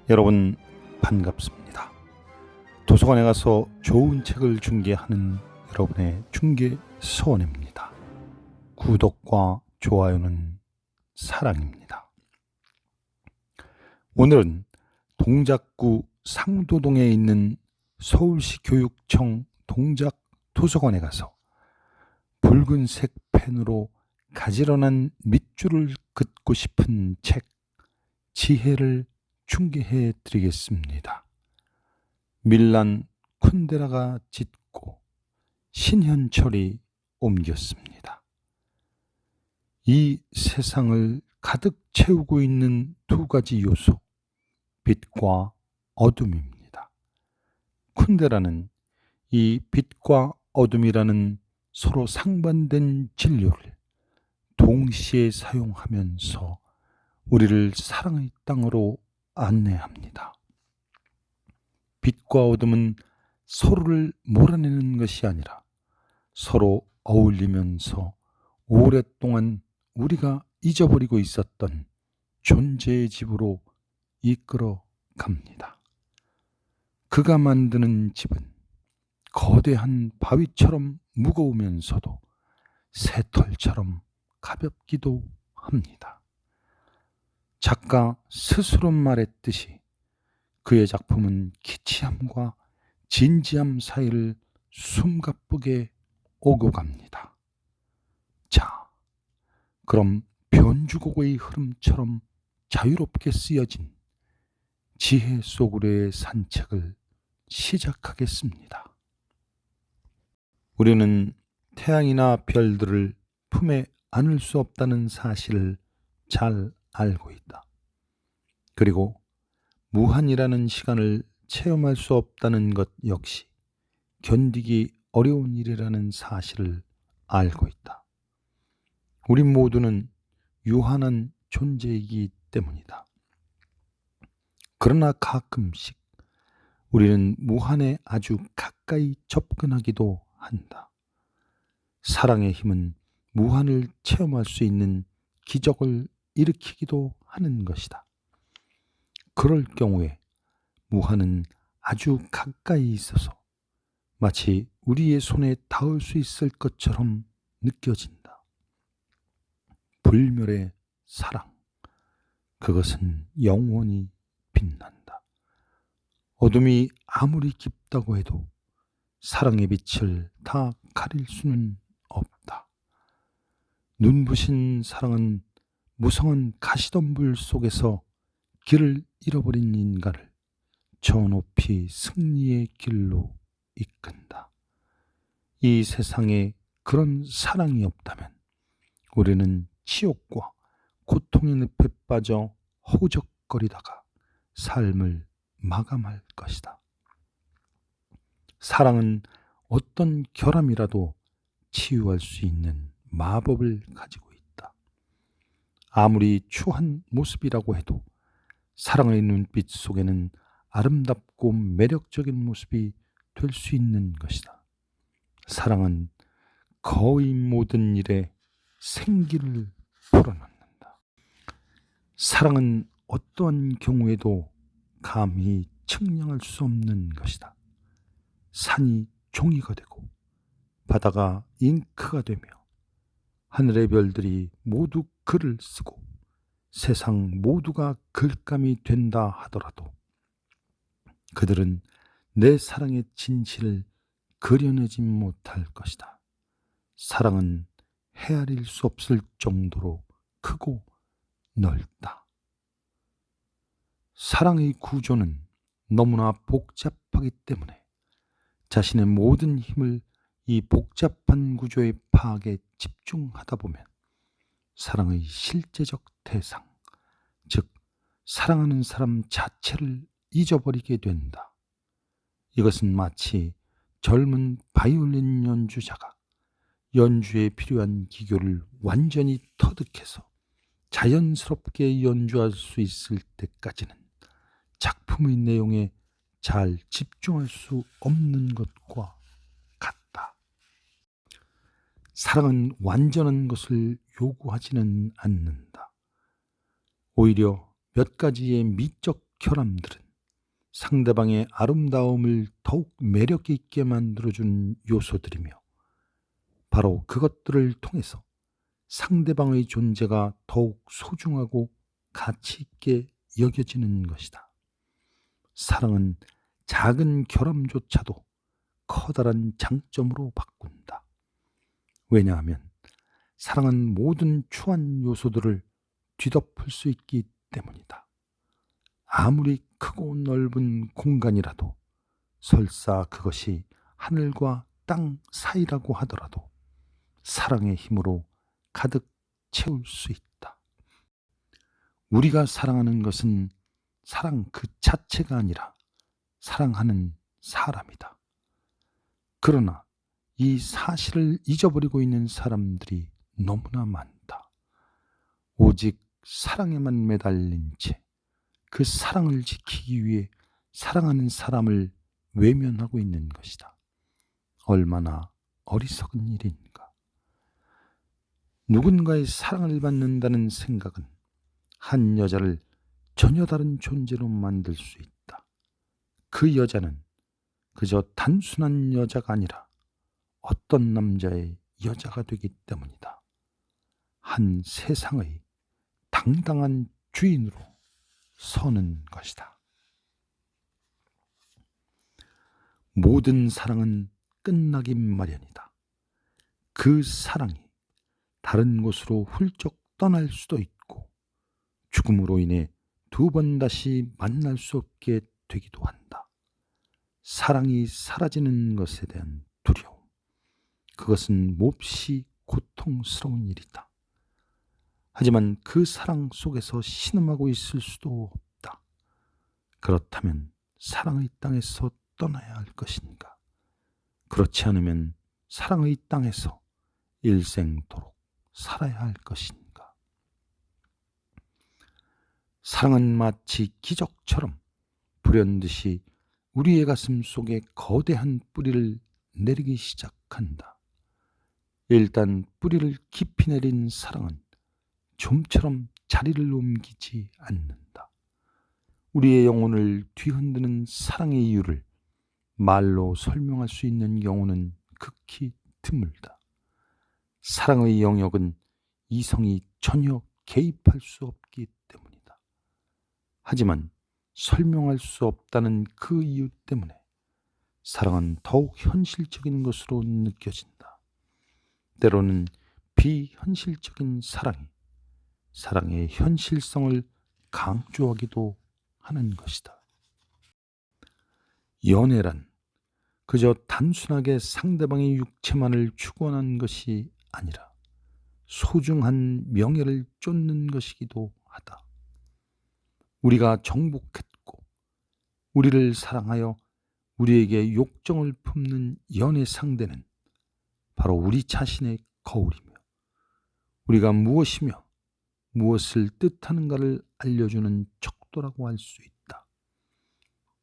여러분 반갑습니다. 도서관에 가서 좋은 책을 중개하는 여러분의 중개 소원입니다. 구독과 좋아요는 사랑입니다. 오늘은 동작구 상도동에 있는 서울시 교육청 동작 도서관에 가서 붉은색 펜으로 가지런한 밑줄을 긋고 싶은 책 지혜를 중개해 드리겠습니다. 밀란 쿤데라가 짓고 신현철이 옮겼습니다. 이 세상을 가득 채우고 있는 두 가지 요소, 빛과 어둠입니다. 쿤데라는 이 빛과 어둠이라는 서로 상반된 진료를 동시에 사용하면서 우리를 사랑의 땅으로 안내합니다. 빛과 어둠은 서로를 몰아내는 것이 아니라 서로 어울리면서 오랫동안 우리가 잊어버리고 있었던 존재의 집으로 이끌어 갑니다. 그가 만드는 집은 거대한 바위처럼 무거우면서도 새털처럼 가볍기도 합니다. 작가 스스로 말했듯이 그의 작품은 기치함과 진지함 사이를 숨가쁘게 오고 갑니다. 자, 그럼 변주곡의 흐름처럼 자유롭게 쓰여진 지혜 속으로의 산책을 시작하겠습니다. 우리는 태양이나 별들을 품에 안을 수 없다는 사실을 잘 알고 있다. 그리고 무한이라는 시간을 체험할 수 없다는 것 역시 견디기 어려운 일이라는 사실을 알고 있다. 우리 모두는 유한한 존재이기 때문이다. 그러나 가끔씩 우리는 무한에 아주 가까이 접근하기도 한다. 사랑의 힘은 무한을 체험할 수 있는 기적을 일으키기도 하는 것이다. 그럴 경우에 무한은 아주 가까이 있어서 마치 우리의 손에 닿을 수 있을 것처럼 느껴진다. 불멸의 사랑, 그것은 영원히 빛난다. 어둠이 아무리 깊다고 해도 사랑의 빛을 다 가릴 수는 없다. 눈부신 사랑은 무성한 가시덤불 속에서 길을 잃어버린 인간을 저 높이 승리의 길로 이끈다. 이 세상에 그런 사랑이 없다면 우리는 치욕과 고통의 늪에 빠져 허우적거리다가 삶을 마감할 것이다. 사랑은 어떤 결함이라도 치유할 수 있는 마법을 가지고 있다. 아무리 추한 모습이라고 해도 사랑의 눈빛 속에는 아름답고 매력적인 모습이 될 수 있는 것이다. 사랑은 거의 모든 일에 생기를 불어넣는다. 사랑은 어떠한 경우에도 감히 측량할 수 없는 것이다. 산이 종이가 되고 바다가 잉크가 되며 하늘의 별들이 모두 글을 쓰고 세상 모두가 글감이 된다 하더라도 그들은 내 사랑의 진실을 그려내지 못할 것이다. 사랑은 헤아릴 수 없을 정도로 크고 넓다. 사랑의 구조는 너무나 복잡하기 때문에 자신의 모든 힘을 이 복잡한 구조의 파악에 집중하다 보면 사랑의 실제적 대상, 즉 사랑하는 사람 자체를 잊어버리게 된다. 이것은 마치 젊은 바이올린 연주자가 연주에 필요한 기교를 완전히 터득해서 자연스럽게 연주할 수 있을 때까지는 작품의 내용에 잘 집중할 수 없는 것과 같다. 사랑은 완전한 것을 요구하지는 않는다. 오히려 몇 가지의 미적 결함들은 상대방의 아름다움을 더욱 매력 있게 만들어주는 요소들이며 바로 그것들을 통해서 상대방의 존재가 더욱 소중하고 가치 있게 여겨지는 것이다. 사랑은 작은 결함조차도 커다란 장점으로 바꾼다. 왜냐하면 사랑은 모든 추한 요소들을 뒤덮을 수 있기 때문이다. 아무리 크고 넓은 공간이라도 설사 그것이 하늘과 땅 사이라고 하더라도 사랑의 힘으로 가득 채울 수 있다. 우리가 사랑하는 것은 사랑 그 자체가 아니라 사랑하는 사람이다. 그러나 이 사실을 잊어버리고 있는 사람들이 너무나 많다. 오직 사랑에만 매달린 채 그 사랑을 지키기 위해 사랑하는 사람을 외면하고 있는 것이다. 얼마나 어리석은 일인가. 누군가의 사랑을 받는다는 생각은 한 여자를 전혀 다른 존재로 만들 수 있다. 그 여자는 그저 단순한 여자가 아니라 어떤 남자의 여자가 되기 때문이다. 한 세상의 당당한 주인으로 서는 것이다. 모든 사랑은 끝나기 마련이다. 그 사랑이 다른 곳으로 훌쩍 떠날 수도 있고 죽음으로 인해 두 번 다시 만날 수 없게 되기도 한다. 사랑이 사라지는 것에 대한 두려움, 그것은 몹시 고통스러운 일이다. 하지만 그 사랑 속에서 신음하고 있을 수도 없다. 그렇다면 사랑의 땅에서 떠나야 할 것인가? 그렇지 않으면 사랑의 땅에서 일생도록 살아야 할 것인가? 사랑은 마치 기적처럼 불현듯이 우리의 가슴 속에 거대한 뿌리를 내리기 시작한다. 일단 뿌리를 깊이 내린 사랑은 좀처럼 자리를 옮기지 않는다. 우리의 영혼을 뒤흔드는 사랑의 이유를 말로 설명할 수 있는 경우는 극히 드물다. 사랑의 영역은 이성이 전혀 개입할 수 없기 때문이다. 하지만 설명할 수 없다는 그 이유 때문에 사랑은 더욱 현실적인 것으로 느껴진다. 때로는 비현실적인 사랑이 사랑의 현실성을 강조하기도 하는 것이다. 연애란 그저 단순하게 상대방의 육체만을 추구하는 것이 아니라 소중한 명예를 쫓는 것이기도 하다. 우리가 정복했고 우리를 사랑하여 우리에게 욕정을 품는 연애 상대는 바로 우리 자신의 거울이며 우리가 무엇이며 무엇을 뜻하는가를 알려주는 척도라고 할 수 있다.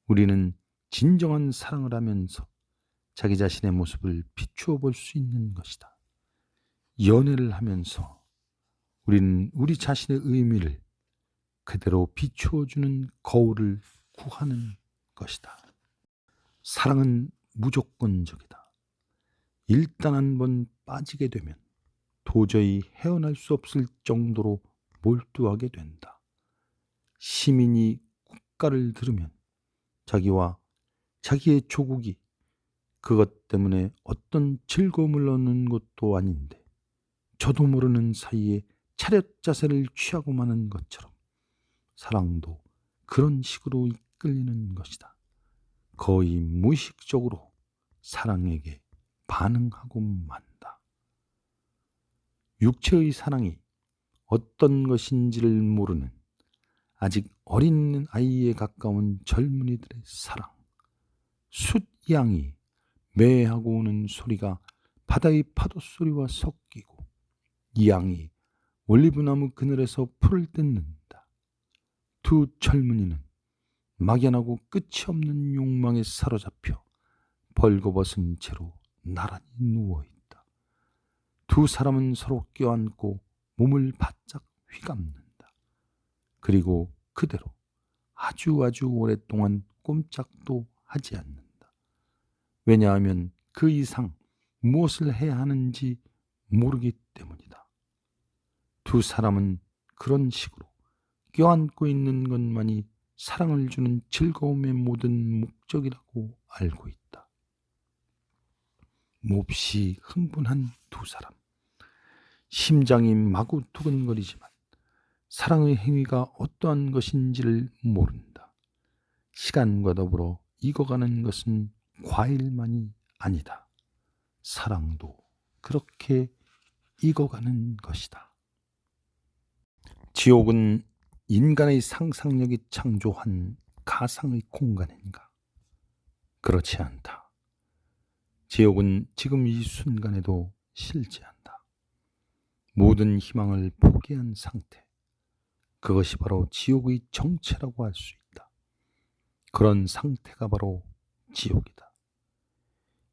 우리는 진정한 사랑을 하면서 자기 자신의 모습을 비추어 볼 수 있는 것이다. 연애를 하면서 우리는 우리 자신의 의미를 그대로 비추어주는 거울을 구하는 것이다. 사랑은 무조건적이다. 일단 한번 빠지게 되면 도저히 헤어날 수 없을 정도로 몰두하게 된다. 시민이 국가를 들으면 자기와 자기의 조국이 그것 때문에 어떤 즐거움을 얻는 것도 아닌데 저도 모르는 사이에 차렷 자세를 취하고 마는 것처럼 사랑도 그런 식으로 이끌리는 것이다. 거의 무의식적으로 사랑에게 반응하고 만다. 육체의 사랑이 어떤 것인지를 모르는 아직 어린 아이에 가까운 젊은이들의 사랑. 숫양이 매하고 오는 소리가 바다의 파도 소리와 섞이고 이 양이 올리브나무 그늘에서 풀을 뜯는다. 두 젊은이는 막연하고 끝이 없는 욕망에 사로잡혀 벌거벗은 채로 나란히 누워있다. 두 사람은 서로 껴안고 몸을 바짝 휘감는다. 그리고 그대로 아주 오랫동안 꼼짝도 하지 않는다. 왜냐하면 그 이상 무엇을 해야 하는지 모르기 때문이다. 두 사람은 그런 식으로 껴안고 있는 것만이 사랑을 주는 즐거움의 모든 목적이라고 알고 있다. 몹시 흥분한 두 사람. 심장이 마구 두근거리지만 사랑의 행위가 어떠한 것인지를 모른다. 시간과 더불어 익어가는 것은 과일만이 아니다. 사랑도 그렇게 익어가는 것이다. 지옥은 인간의 상상력이 창조한 가상의 공간인가? 그렇지 않다. 지옥은 지금 이 순간에도 실제한다. 모든 희망을 포기한 상태. 그것이 바로 지옥의 정체라고 할 수 있다. 그런 상태가 바로 지옥이다.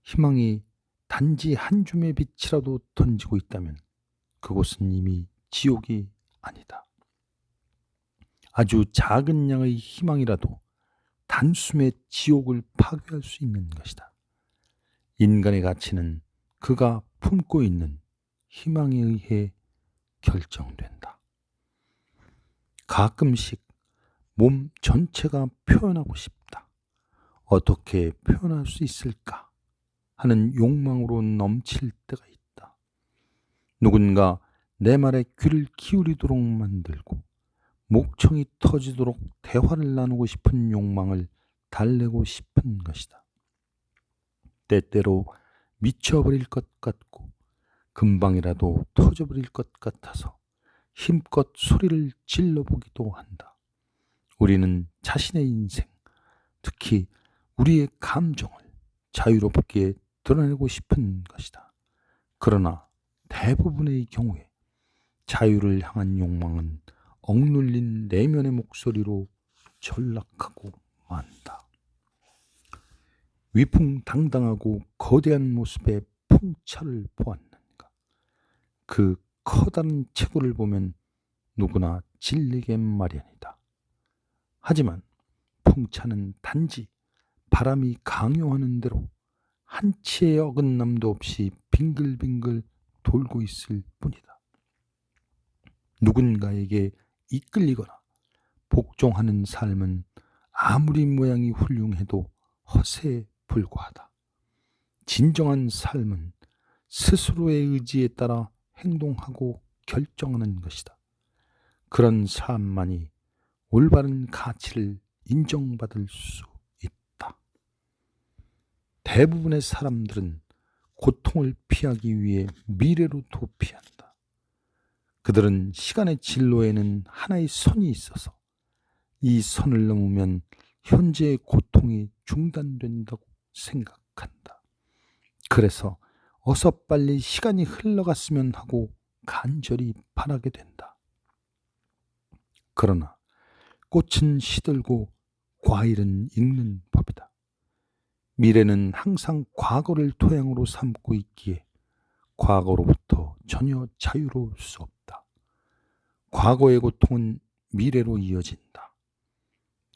희망이 단지 한 줌의 빛이라도 던지고 있다면 그곳은 이미 지옥이 아니다. 아주 작은 양의 희망이라도 단숨에 지옥을 파괴할 수 있는 것이다. 인간의 가치는 그가 품고 있는 희망에 의해 결정된다. 가끔씩 몸 전체가 표현하고 싶다. 어떻게 표현할 수 있을까 하는 욕망으로 넘칠 때가 있다. 누군가 내 말에 귀를 기울이도록 만들고 목청이 터지도록 대화를 나누고 싶은 욕망을 달래고 싶은 것이다. 때때로 미쳐버릴 것 같고 금방이라도 터져버릴 것 같아서 힘껏 소리를 질러보기도 한다. 우리는 자신의 인생, 특히 우리의 감정을 자유롭게 드러내고 싶은 것이다. 그러나 대부분의 경우에 자유를 향한 욕망은 억눌린 내면의 목소리로 전락하고 만다. 위풍당당하고 거대한 모습의 풍차를 보았는가? 그 커다란 체구를 보면 누구나 질리게 마련이다. 하지만 풍차는 단지 바람이 강요하는 대로 한치의 어긋남도 없이 빙글빙글 돌고 있을 뿐이다. 누군가에게 이끌리거나 복종하는 삶은 아무리 모양이 훌륭해도 허세에 불과하다. 진정한 삶은 스스로의 의지에 따라 행동하고 결정하는 것이다. 그런 삶만이 올바른 가치를 인정받을 수 있다. 대부분의 사람들은 고통을 피하기 위해 미래로 도피한다. 그들은 시간의 진로에는 하나의 선이 있어서 이 선을 넘으면 현재의 고통이 중단된다고 생각한다. 그래서 어서 빨리 시간이 흘러갔으면 하고 간절히 바라게 된다. 그러나 꽃은 시들고 과일은 익는 법이다. 미래는 항상 과거를 토양으로 삼고 있기에 과거로부터 전혀 자유로울 수 없다. 과거의 고통은 미래로 이어진다.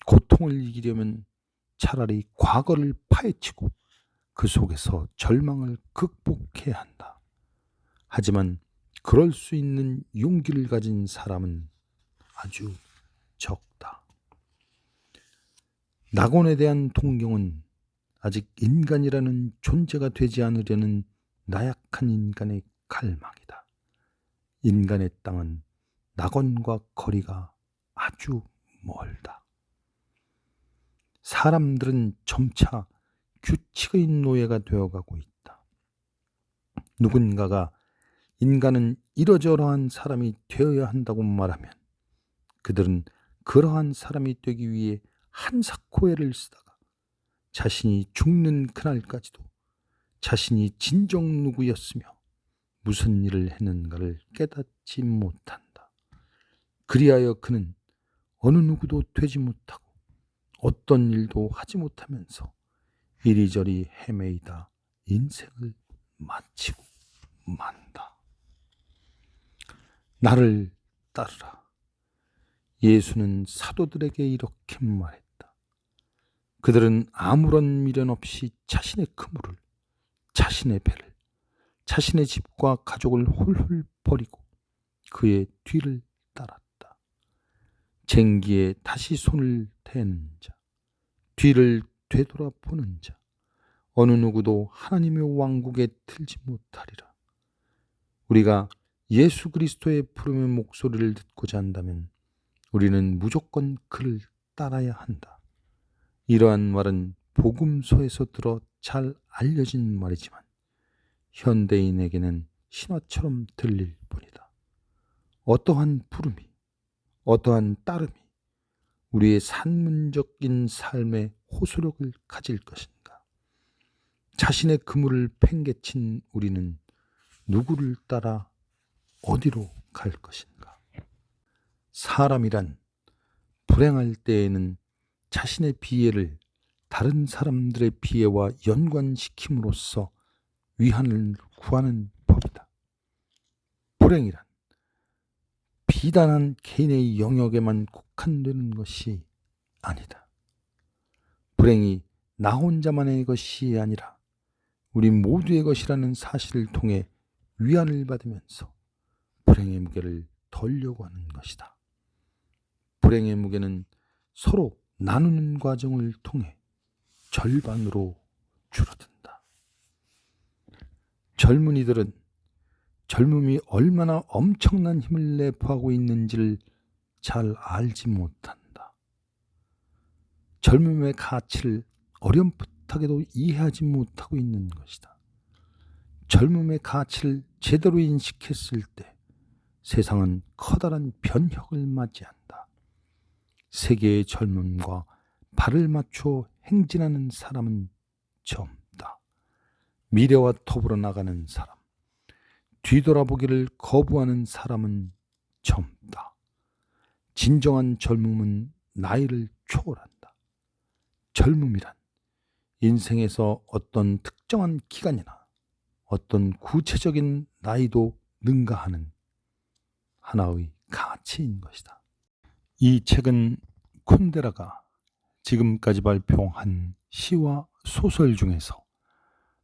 고통을 이기려면 차라리 과거를 파헤치고 그 속에서 절망을 극복해야 한다. 하지만 그럴 수 있는 용기를 가진 사람은 아주 적다. 낙원에 대한 동경은 아직 인간이라는 존재가 되지 않으려는 나약한 인간의 갈망이다. 인간의 땅은 낙원과 거리가 아주 멀다. 사람들은 점차 규칙의 노예가 되어가고 있다. 누군가가 인간은 이러저러한 사람이 되어야 한다고 말하면 그들은 그러한 사람이 되기 위해 한사코애를 쓰다가 자신이 죽는 그날까지도 자신이 진정 누구였으며 무슨 일을 했는가를 깨닫지 못한다. 그리하여 그는 어느 누구도 되지 못하고 어떤 일도 하지 못하면서 이리저리 헤매이다 인생을 마치고 만다. 나를 따르라. 예수는 사도들에게 이렇게 말했다. 그들은 아무런 미련 없이 자신의 그물을, 자신의 배를, 자신의 집과 가족을 홀홀 버리고 그의 뒤를 따랐다. 쟁기에 다시 손을 대는 자, 뒤를 되돌아보는 자, 어느 누구도 하나님의 왕국에 들지 못하리라. 우리가 예수 그리스도의 부름의 목소리를 듣고자 한다면 우리는 무조건 그를 따라야 한다. 이러한 말은 복음서에서 들어 잘 알려진 말이지만 현대인에게는 신화처럼 들릴 뿐이다. 어떠한 부름이, 어떠한 따름이 우리의 산문적인 삶의 호소력을 가질 것인가? 자신의 그물을 팽개친 우리는 누구를 따라 어디로 갈 것인가? 사람이란 불행할 때에는 자신의 비애를 다른 사람들의 비애와 연관시킴으로써 위안을 구하는 법이다. 불행이란 비단한 개인의 영역에만 국한되는 것이 아니다. 불행이 나 혼자만의 것이 아니라 우리 모두의 것이라는 사실을 통해 위안을 받으면서 불행의 무게를 덜려고 하는 것이다. 불행의 무게는 서로 나누는 과정을 통해 절반으로 줄어든다. 젊은이들은 젊음이 얼마나 엄청난 힘을 내포하고 있는지를 잘 알지 못한다. 젊음의 가치를 어렴풋하게도 이해하지 못하고 있는 것이다. 젊음의 가치를 제대로 인식했을 때 세상은 커다란 변혁을 맞이한다. 세계의 젊음과 발을 맞춰 행진하는 사람은 젊다. 미래와 더불어 나가는 사람, 뒤돌아보기를 거부하는 사람은 젊다. 진정한 젊음은 나이를 초월한다. 젊음이란 인생에서 어떤 특정한 기간이나 어떤 구체적인 나이도 능가하는 하나의 가치인 것이다. 이 책은 쿤데라가 지금까지 발표한 시와 소설 중에서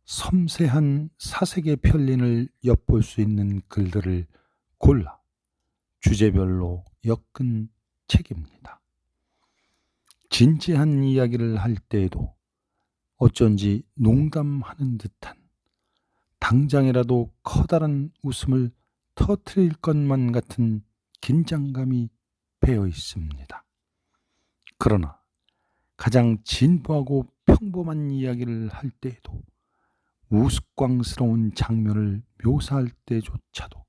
섬세한 사색의 편린을 엿볼 수 있는 글들을 골라 주제별로 엮은 책입니다. 진지한 이야기를 할 때에도 어쩐지 농담하는 듯한 당장이라도 커다란 웃음을 터뜨릴 것만 같은 긴장감이 배어 있습니다. 그러나 가장 진부하고 평범한 이야기를 할 때에도 우스꽝스러운 장면을 묘사할 때조차도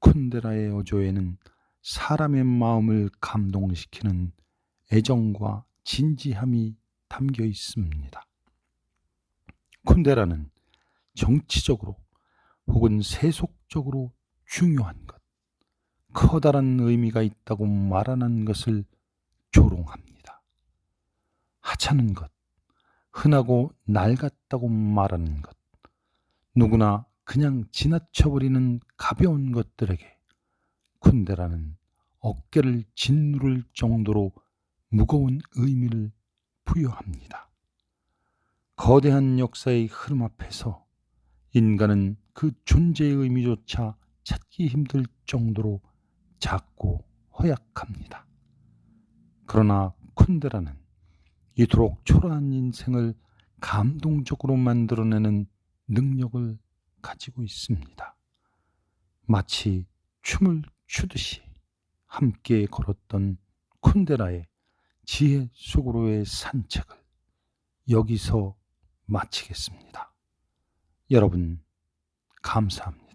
쿤데라의 어조에는 사람의 마음을 감동시키는 애정과 진지함이 담겨 있습니다. 쿤데라는 정치적으로 혹은 세속적으로 중요한 것, 커다란 의미가 있다고 말하는 것을 조롱합니다. 하찮은 것, 흔하고 낡았다고 말하는 것, 누구나 그냥 지나쳐버리는 가벼운 것들에게 쿤데라는 어깨를 짓누를 정도로 무거운 의미를 부여합니다. 거대한 역사의 흐름 앞에서 인간은 그 존재의 의미조차 찾기 힘들 정도로 작고 허약합니다. 그러나 쿤데라는 이토록 초라한 인생을 감동적으로 만들어내는 능력을 가지고 있습니다. 마치 춤을 추듯이 함께 걸었던 쿤데라의 지혜 속으로의 산책을 여기서 마치겠습니다. 여러분, 감사합니다.